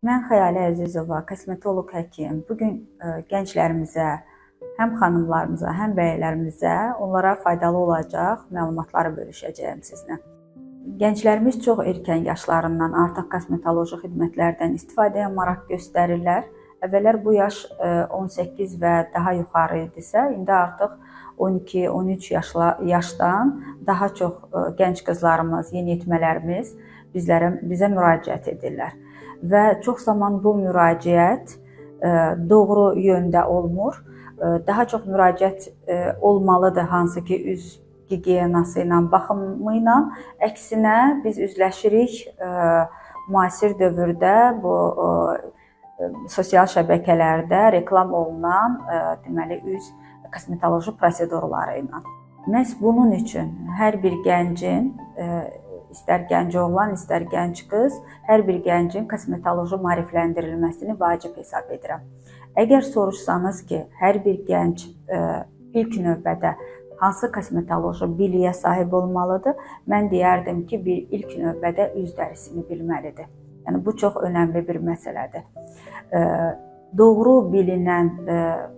Mən Xəyalə Əzizova, kosmetoloq həkim. Bugün gənclərimizə, həm xanımlarımıza, həm bəylərimizə onlara faydalı olacaq məlumatları bölüşəcəyəm sizinlə. Gənclərimiz çox erkən yaşlarından artıq kosmetoloji xidmətlərdən istifadəyə maraq göstərirlər. Əvvəllər bu yaş 18 və daha yuxarı idisə, indi artıq 12-13 yaşdan daha çox gənc qızlarımız, yeniyetmələrimiz bizə müraciət edirlər. Və çox zaman bu müraciət doğru yöndə olmur. Daha çox müraciət olmalıdır, hansı ki, üz gigiyenası ilə, baxımı ilə. Əksinə biz üzləşirik müasir dövrdə bu sosial şəbəkələrdə reklam olunan deməli üz kosmetoloji prosedurları ilə. Məhz bunun üçün hər bir gəncin, istər gənc oğlan, istər gənc qız, hər bir gəncin kosmetoloji maarifləndirilməsini vacib hesab edirəm. Əgər soruşsanız ki, hər bir gənc ilk növbədə hansı kosmetoloji biliyə sahib olmalıdır, mən deyərdim ki, ilk növbədə üz dərisini bilməlidir. Yəni, bu çox önəmli bir məsələdir. Doğru bilinən,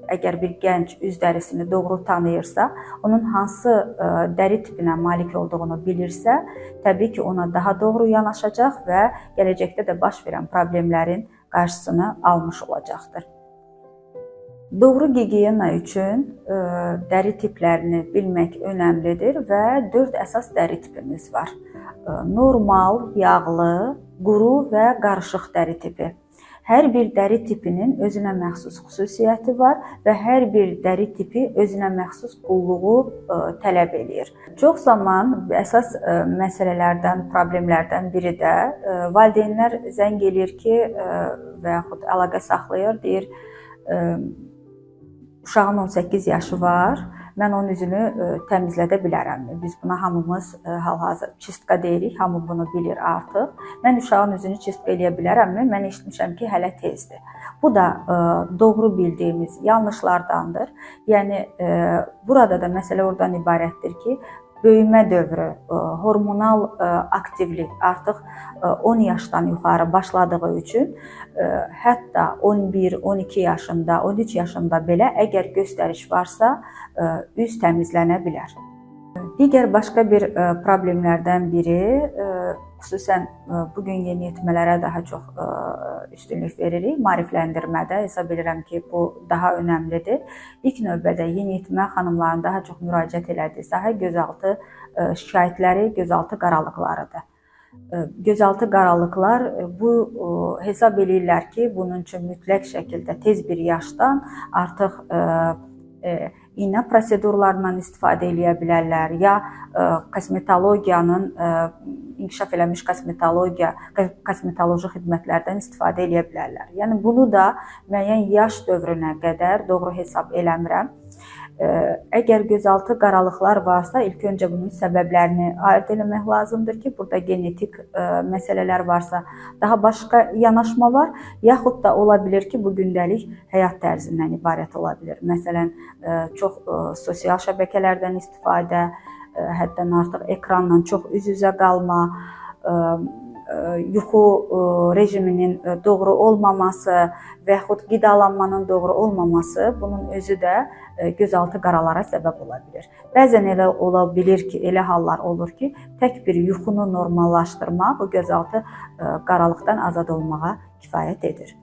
əgər bir gənc üz dərisini doğru tanıyırsa, onun hansı dəri tipinə malik olduğunu bilirsə, təbii ki, ona daha doğru yanaşacaq və gələcəkdə də baş verən problemlərin qarşısını almış olacaqdır. Doğru gigiyena üçün dəri tiplərini bilmək önəmlidir və 4 əsas dəri tipimiz var. Normal, yağlı, quru və qarışıq dəri tipi. Hər bir dəri tipinin özünə məxsus xüsusiyyəti var və hər bir dəri tipi özünə məxsus qulluğu tələb eləyir. Çox zaman əsas məsələlərdən, problemlərdən biri də valideynlər zəng eləyir ki, və yaxud əlaqə saxlayır, deyir, uşağın 18 yaşı var, mən onun üzünü təmizlədə bilərəmmi? Biz buna hamımız hal-hazır çistka deyirik, hamı bunu bilir artıq. Mən uşağın üzünü çistka eləyə bilərəmmi? Mən eşitmişəm ki, hələ tezdir. Bu da doğru bildiyimiz yanlışlardandır. Yəni, burada da məsələ oradan ibarətdir ki, böyümə dövrü, hormonal aktivlik artıq 10 yaşdan yuxarı başladığı üçün, hətta 11-12 yaşında, 13 yaşında belə əgər göstəriş varsa, üz təmizlənə bilər. Digər başqa bir problemlərdən biri, xüsusən bugün yeniyetmələrə daha çox üstünlük veririk. Maarifləndirmədə hesab edirəm ki, bu daha önəmlidir. İlk növbədə yeniyetmə xanımların daha çox müraciət elədiyi sahə gözaltı şikayətləri, gözaltı qaralıqlarıdır. Gözaltı qaralıqlar bu hesab edirlər ki, bunun üçün mütləq şəkildə tez bir yaşdan artıq iynə prosedurlarından istifadə edə bilərlər, ya kosmetologiyanın, inkişaf eləmiş kosmetoloji xidmətlərdən istifadə edə bilərlər. Yəni, bunu da müəyyən yaş dövrünə qədər doğru hesab eləmirəm. Əgər gözaltı qaralıqlar varsa, ilk öncə bunun səbəblərini ayırd eləmək lazımdır ki, burada genetik məsələlər varsa, daha başqa yanaşma var, yaxud da ola bilir ki, bu gündəlik həyat tərzindən ibarət ola bilir. Məsələn, çox sosial şəbəkələrdən istifadə, həddən artıq ekranla çox üz-üzə qalma, yuxu rejiminin doğru olmaması və yaxud qidalanmanın doğru olmaması bunun özü də gözaltı qaralara səbəb ola bilir. Bəzən elə ola bilir ki, elə hallar olur ki, tək bir yuxunu normallaşdırmaq bu gözaltı qaralıqdan azad olmağa kifayət edir.